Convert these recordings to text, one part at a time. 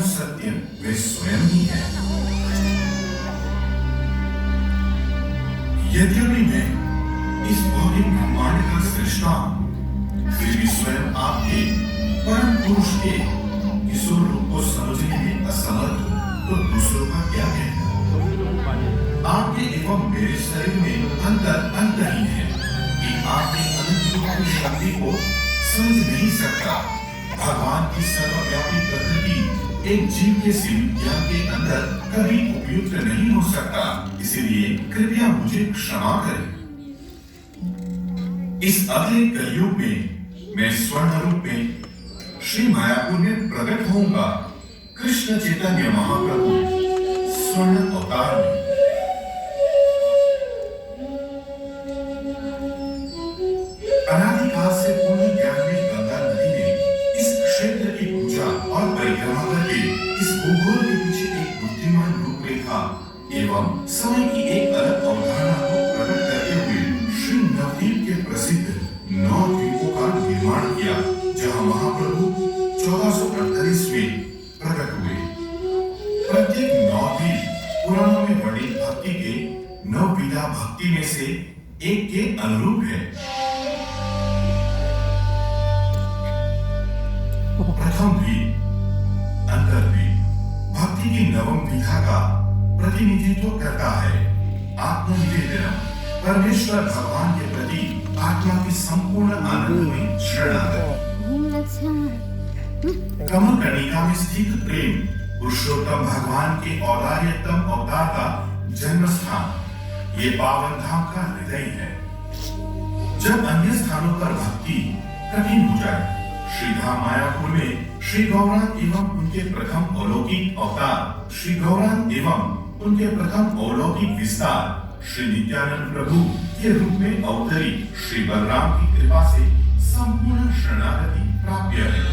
सत्य वे स्वयं ही है। यद्यपि मैं इस भौतिक ब्रह्मांड का सृष्टा हूं, फिर भी स्वयं आपके परम पुरुष के ईश्वर रूप को समझने में असमर्थ हूं, तो दूसरों का क्या कहना? आपके एवं मेरे शरीर में अंतहीन है कि आपके अनंत रूप की शक्ति को समझ नहीं सकता। भगवान की सर्वव्यापी प्रकृति एक जीव के सीमित ज्ञान के अंदर कभी उपयुक्त नहीं हो सकता। इसलिए कृपया मुझे क्षमा करें। इस अगले कलयुग में मैं स्वर्ण रूप में श्री मायापुर में प्रकट होऊंगा, कृष्ण चैतन्य महाप्रभु स्वर्ण अवतार में। अनादिकाल से पूर्ण ज्ञान में गंगा नदी ने इस क्षेत्र की पूजा और परिक्रमा करके इस भूगोल के पीछे एक बुद्धिमान रूपरेखा एवं समय की एक अलग अवधारणा को प्रकट करते हुए श्री नवद्वीप के प्रसिद्ध 9 द्वीपों का निर्माण किया, जहां महाप्रभु 1448 में प्रकट हुए। प्रत्येक 9 द्वीप पुराणों में वर्णित भक्ति के 9 विधा भक्ति में से एक के अनुरूप है। प्रथम द्वीप अंतर्द्वीप भक्ति की नवम विधा का प्रतिनिधित्व करता है। आत्मनिवेदन परमेश्वर भगवान के प्रति आत्मा की संपूर्ण आनंद में शरणागति। कमल कणिका में स्थित प्रेम पुरुषोत्तम भगवान के औदार्यतम अवतार का जन्म स्थान, ये पावन धाम का हृदय है। जब अन्य स्थानों पर भक्ति कठिन हो जाए, श्री धाम मायापुर में श्री गौरांग एवं उनके प्रथम अलौकिक अवतार श्री गौरांग एवं उनके प्रथम अलौकिक विस्तार श्री नित्यानंद प्रभु के रूप में अवतरित श्री बलराम की कृपा से संपूर्ण शरणागति प्राप्य है।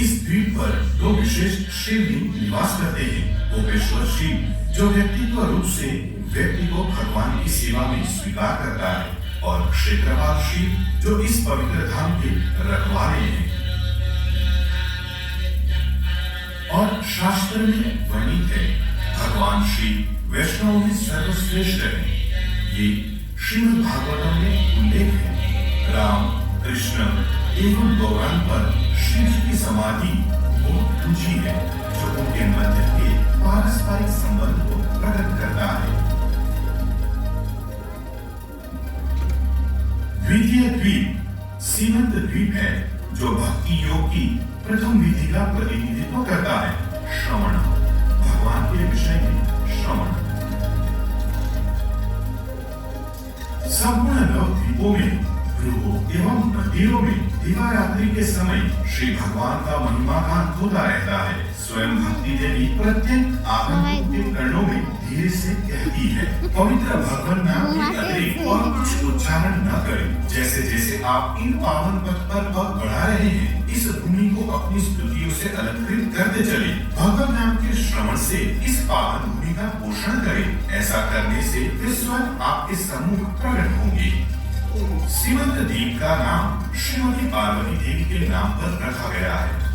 इस द्वीप पर 2 विशेष शिवलिंग निवास करते हैं। गोपेश्वर शिव, जो व्यक्तित्व रूप से व्यक्ति को भगवान की सेवा में स्वीकार करता है, और क्षेत्रपाल शिव, जो इस पवित्र धाम के रखवाले हैं। और शास्त्र में वर्णित है, भगवान शिव वैष्णव में सर्वश्रेष्ठ है। ये श्रीमद् भागवतम में उल्लेख है। राम, कृष्ण एवं गौरांग पर शिव जी की समाधि बहुत ऊंची है, जो उनके मध्य के पारस्परिक संबंध को प्रकट करता है। द्वितीय द्वीप सीमंत द्वीप है, जो भक्ति योग की प्रथम विधि का प्रतिनिधित्व करता है। श्रवण भगवान के विषय में श्रवण। संपूर्ण 9 द्वीपों में गृहों एवं मंदिरों में दिवारात्रि के समय श्री भगवान का महिमा गान होता रहता है। स्वयं भक्ति देवी प्रत्येक आगंतुक के कर्णों में धीरे से कहती है, पवित्र भगवान नाम के अतिरिक्त और कुछ उच्चारण न करें। जैसे जैसे आप इन पावन पथ पर पग बढ़ा रहे हैं, इस भूमि को अपनी स्तुतियों से अलंकृत करते चले। भगवान नाम के श्रवण से इस पावन भूमि का पोषण करें। ऐसा करने से वे स्वयं आपके सम्मुख प्रकट होंगे। सीमंत द्वीप का नाम श्रीमती पार्वती देवी के नाम पर रखा गया है।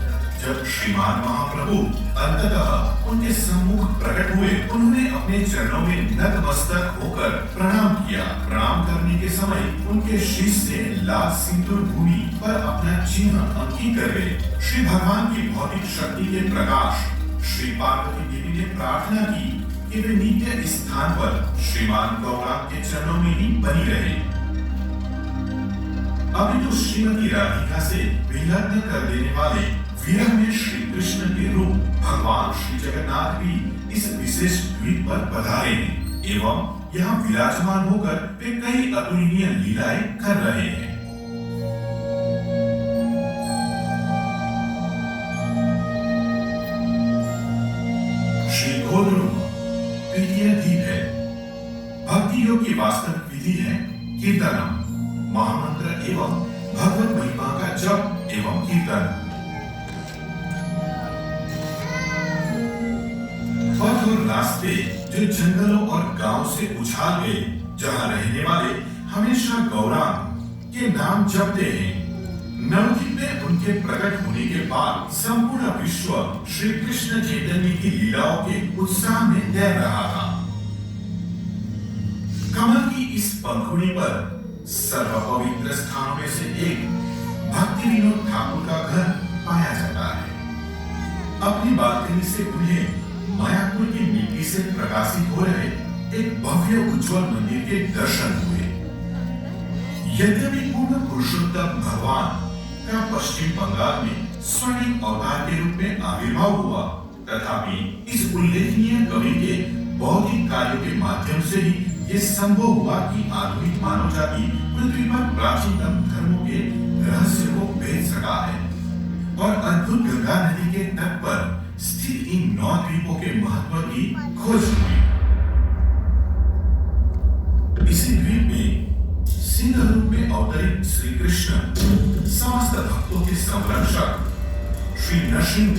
जब श्रीमान महाप्रभु अंततः उनके सम्मुख प्रकट हुए, उन्होंने अपने चरणों में नतमस्तक होकर प्रणाम किया। प्रणाम करने के समय उनके शीश से लाल सिंदूर भूमि पर अपना चिन्ह अंकित कर गए। श्री भगवान की भौतिक शक्ति के प्रकाश श्री पार्वती देवी ने प्रार्थना की कि वे नित्य इस स्थान पर श्रीमान गौरांग के चरणों में ही बनी रहे। अभी तो श्रीमती राधिका से विलग्न कर देने वाले विरह में श्री कृष्ण के रूप भगवान श्री जगन्नाथ भी इस विशेष द्वीप पर पधारे हैं एवं यहाँ विराजमान होकर वे कई अतुलनीय लीलाएं कर रहे हैं। श्री गोलरूप तृतीय द्वीप है। भक्ति योग की वास्तविक विधि है कीर्तनम, महामंत्र एवं भगवत महिमा का जप एवं कीर्तन। पथ और रास्ते जो जंगलों और गांव से उछाल गए, जहां रहने वाले हमेशा गौरांग के नाम जपते हैं। नवद्वीप में उनके प्रकट होने के बाद संपूर्ण विश्व श्री कृष्ण चैतन्य की लीलाओं के उत्साह में तैर रहा था। कमल की इस पंखुड़ी पर सर्व पवित्र स्थानों में से एक भक्ति विनोद ठाकुर का घर पाया जाता है। अपनी बालकनी से उन्हें मायापुर की मिट्टी से प्रकाशित हो रहे एक भव्य उज्जवल मंदिर के दर्शन हुए। यद्यपि पूर्ण पुरुषोत्तम भगवान का पश्चिम बंगाल में स्वर्णिम अवतार के रूप में आविर्भाव हुआ, तथापि इस उल्लेखनीय कवि के बौद्धिक कार्यों के माध्यम से ही ये संभव हुआ कि आधुनिक मानव जाति पृथ्वी पर प्राचीनतम धर्मों के रहस्य को भेद सका है और अद्भुत गंगा नदी के तट पर स्थित इन 9 द्वीपों के महत्व की खोज हुई। इसी द्वीप में सिंह रूप में अवतरित श्री कृष्ण समस्त भक्तों के संरक्षक श्री नरसिंह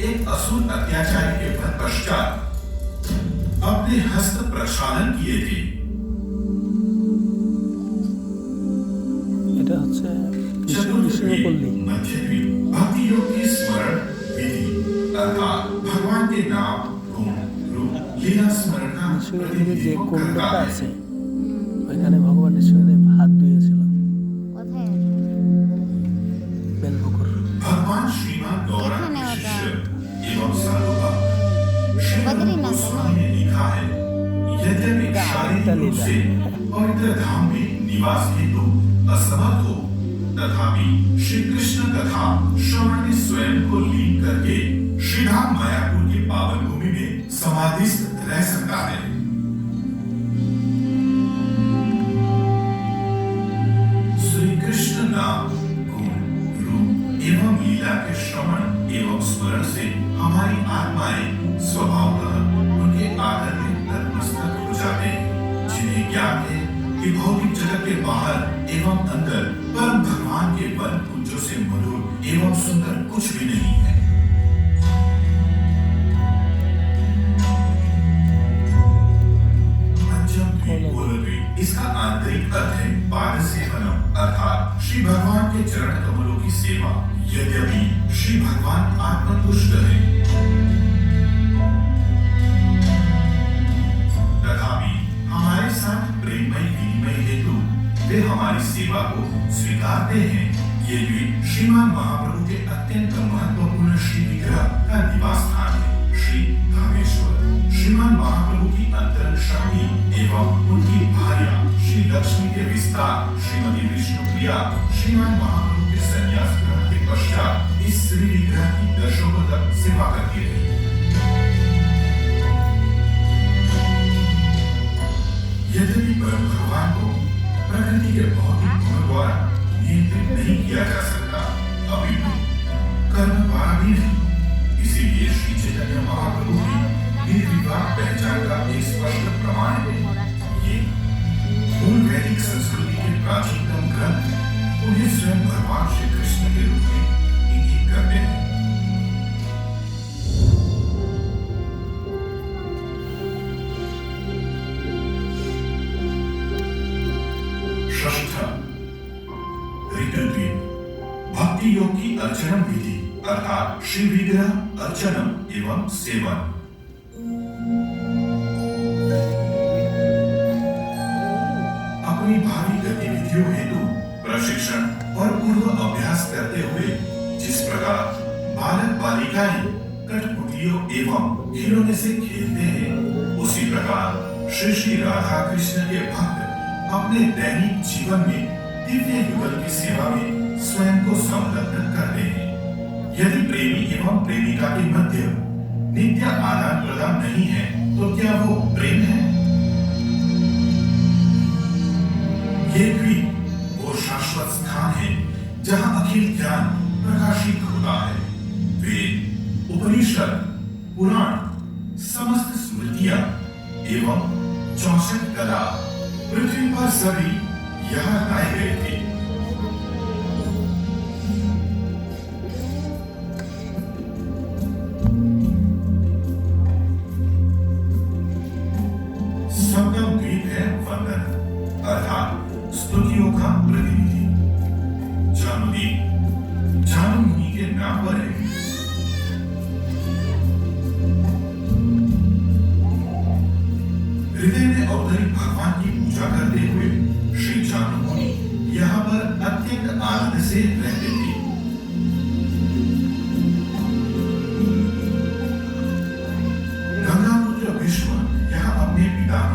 एक असुर अत्याचारी के वध पश्चात अपने हस्त प्रक्षालन किए थे। मध्यद्वीप भक्ति योग की स्मरण विधि अर्थात भगवान के नाम गुण रूप लीला स्मरण का प्रतिनिधित्व करता है। ওইখানে ভগবানের সঙ্গে হাত ধুয়েছিল বেলপুকুর। भगवान श्रीमान गौरांग के शिष्य एवं साधुका श्रीमद गोस्वामी ने लिखा है, यद्यपि शारीरिक रूप से पवित्र धाम में निवास हेतु असमर्थ हो, तथापि श्री कृष्ण कथा श्रवण में स्वयं को लीन करके श्रीधाम मायापुर की पावन भूमि में समाधिस्थ रह सकता है। कृष्ण नाम गुण रूप एवं लीला के श्रवण एवं स्मरण से हमारी आत्माएं स्वभावतः उनके आदर में नतमस्तक हो जाते हैं, जिन्हें ज्ञान है कि भौतिक जगत के बाहर एवं अंदर परम भगवान के वन कुंजों से मधुर एवं सुंदर कुछ भी नहीं है। इसका आंतरिक अर्थ है पाद सेवनम अर्थात श्री भगवान के चरण कमलों की सेवा। यद्यपि श्री भगवान आत्मतुष्ट है, तथापि हमारे साथ प्रेममय विनिमय हेतु वे हमारी सेवा को स्वीकारते हैं। ये भी श्रीमान महाप्रभु के अत्यंत महत्वपूर्ण श्री विग्रह का निवास स्थान है। श्री धामेश्वर श्रीमान महाप्रभु की अंतरंग शक्ति एवं उनकी भार्या श्री लक्ष्मी के विस्तार श्रीमती विष्णुप्रिया श्रीमान महाप्रभु के संन्यास ग्रहण के पश्चात इस श्री विग्रह की दशकों तक सेवा करती रही। यद्यपि परम भगवान को प्रकृति के भौतिक गुणों द्वारा नियंत्रित नहीं किया जा सकता, अभी कर्म द्वारा भी नहीं। इसीलिए श्री चैतन्य महाप्रभु की निर्विवाद पहचान का एक स्पष्ट प्रमाण है। ये मूल वैदिक संस्कृति के प्राचीनतम ग्रंथ उन्हें स्वयं भगवान श्री कृष्ण के रूप में इंगित करते हैं। षष्ठ ऋतुद्वीप भक्ति योग की अर्चनम विधि अर्थात श्री विग्रह अर्चनम एवं सेवन। अपनी भावी गतिविधियों हेतु प्रशिक्षण और पूर्व अभ्यास करते हुए जिस प्रकार बालक बालिकाएं कठपुतलियों एवं खिलौने से खेलते हैं, उसी प्रकार श्री श्री राधा कृष्ण के भक्त अपने दैनिक जीवन में दिव्य युगल की सेवा में स्वयं को संलग्न करते हैं। यदि प्रेमी एवं प्रेमिका के मध्य नित्य आदान प्रदान नहीं है, तो क्या वो प्रेम है? ये भी वो शाश्वत स्थान है जहाँ अखिल ज्ञान प्रकाशित होता है। वेद, उपनिषद, पुराण, समस्त स्मृतियां एवं 64 कला पृथ्वी पर सभी यहाँ लाए गए थे। संगम द्वीप है वंदन अर्थात स्तुतियों का प्रतिनिधि। जन्मदीप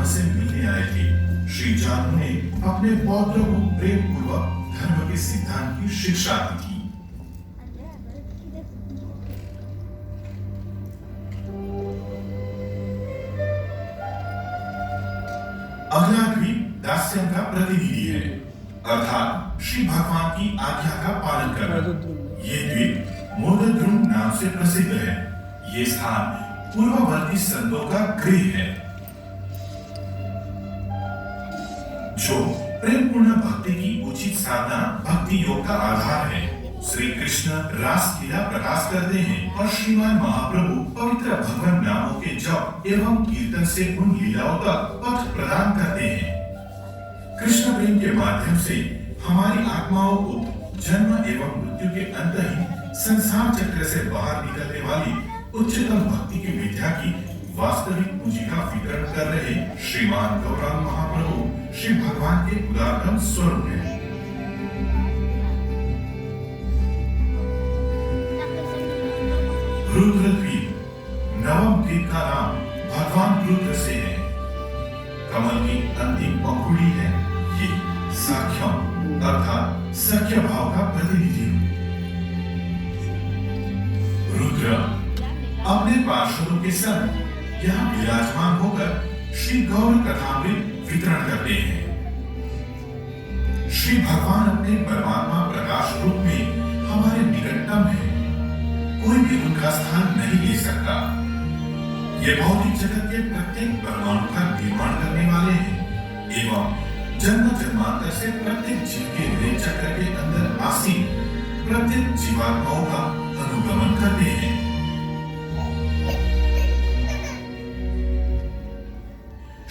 से मिलने आए थे। श्री जानू ने अपने पौत्रों को प्रेम पूर्वक धर्म के सिद्धांत की शिक्षा दी थी। अगला द्वीप दास्यम का प्रतिनिधि है, अर्थात श्री भगवान की आज्ञा का पालन करना। ये द्वीप मोदद्रुम नाम से प्रसिद्ध है। ये स्थान पूर्ववर्ती संतों का गृह है, जो प्रेमपूर्ण भक्ति की उचित साधना भक्ति योग का आधार है। श्री कृष्ण रास लीला प्रकाश करते हैं और श्रीमान महाप्रभु पवित्र भगवान नामों के जप एवं कीर्तन से उन लीलाओं तक पथ प्रदान करते हैं। कृष्ण प्रेम के माध्यम से हमारी आत्माओं को जन्म एवं मृत्यु के अंतहीन संसार चक्र से बाहर निकलने वाली उच्चतम भक्ति की विद्या की वास्तविक पूंजी का वितरण कर रहे श्रीमान गौरांग महाप्रभु श्री भगवान के उदारतम स्वरूप हैं। रुद्र द्वीप नवम द्वीप का नाम भगवान रुद्र से है। कमल की अंतिम पंखुड़ी है। ये साख्यम अर्थात सख्य भाव का प्रतिनिधि है। रुद्र अपने पार्षदों के संग यहाँ विराजमान होकर श्री गौर कथामृत वितरण करते हैं। श्री भगवान अपने परमात्मा प्रकाश रूप में हमारे निकटतम है। कोई भी उनका स्थान नहीं ले सकता। ये भौतिक जगत के प्रत्येक परमाणु का निर्माण करने वाले हैं एवं जन्म जन्मांतर से प्रत्येक जीव के हृदय चक्र के अंदर आसीन प्रत्येक जीवात्माओं का अनुगमन करते हैं।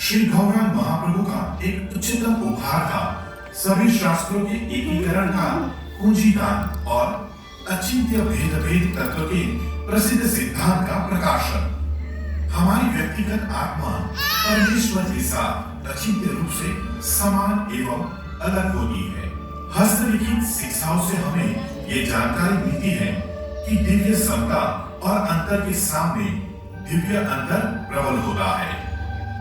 श्री गौरांग महाप्रभु का एक उच्चतम उपहार था सभी शास्त्रों के एकीकरण का पूंजीदान और अचिंत्य भेद तत्व के प्रसिद्ध सिद्धांत का प्रकाशन। हमारी व्यक्तिगत आत्मा परमेश्वर के साथ अचिंत्य रूप से समान एवं अलग होती है। हस्तलिखित शिक्षाओं से हमें ये जानकारी मिलती है कि दिव्य समता और अंतर के सामने दिव्य अंतर प्रबल होता है।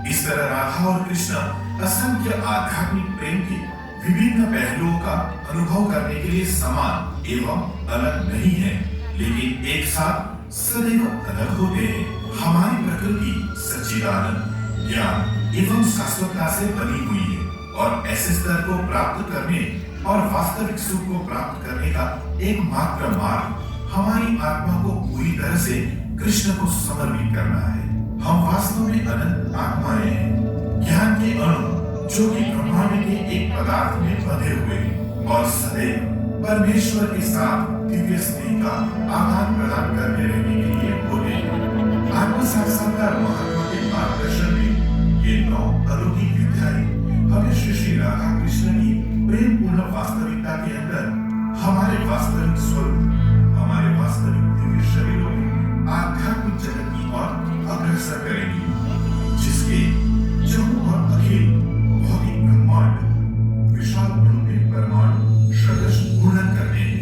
इस तरह राधा और कृष्ण असंख्य आध्यात्मिक प्रेम के विभिन्न पहलुओं का अनुभव करने के लिए समान एवं अलग नहीं है, लेकिन एक साथ सदैव अलग होते हैं। हमारी प्रकृति सच्चिदानंद ज्ञान एवं शाश्वतता से बनी हुई है और ऐसे स्तर को प्राप्त करने और वास्तविक सुख को प्राप्त करने का एकमात्र मार्ग हमारी आत्मा को पूरी तरह से कृष्ण को समर्पित करना है। हम वास्तव में अनंत आत्माएं हैं, ज्ञान के अणु जो कि ब्रह्मांड के एक पदार्थ में बंधे हुए हैं और सदैव परमेश्वर के साथ दिव्य स्नेह का आदान प्रदान करते रहने के लिए होते हैं। आत्म साक्षात्कार महात्मा के मार्गदर्शन में ये 9 अलौकिक विद्याएं हमें श्री राधा कृष्ण की प्रेम पूर्ण वास्तविकता के अंदर हमारे वास्तविक स्वरूप, हमारे वास्तविक दिव्य शरीरों में आध्यात्मिक जगत की ओर अग्रसर करेगी, जिसके जम्मू और अखिल भौतिक ब्रह्मांड विशाल गुणों में परमाणु सदृश गुणन करते हैं।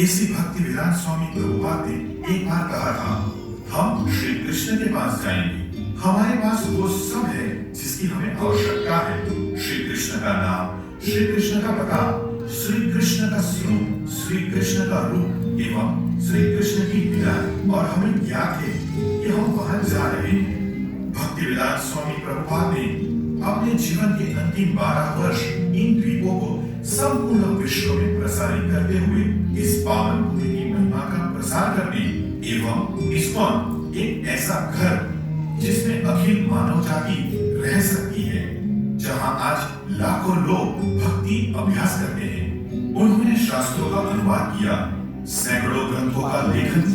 ऐसी भक्ति वेदांत स्वामी प्रभुपाद ने एक बार कहा था, हम श्री कृष्ण के पास जाएंगे। हमारे पास वो सब है जिसकी हमें आवश्यकता है। श्री कृष्ण का नाम, श्री कृष्ण का पता, श्री कृष्ण का स्वरूप, श्री कृष्ण का रूप एवं श्री कृष्ण की विदाई, और हमें ज्ञात है कि हम वहां जा रहे हैं। भक्ति वेदांत स्वामी प्रभुपाद ने अपने जीवन के अंतिम 12 वर्ष इन द्वीपों को संपूर्ण विश्व में प्रसारित करते हुए इस पावन भूमि की महिमा का प्रसार करने एवं इस्कॉन एक ऐसा घर जिसमें अखिल मानव जाति रह सकती है, जहां आज लाखों लोग भक्ति अभ्यास करते हैं। उन्होंने शास्त्रों का अनुवाद किया, सैकड़ों ग्रंथों का लेखन किया।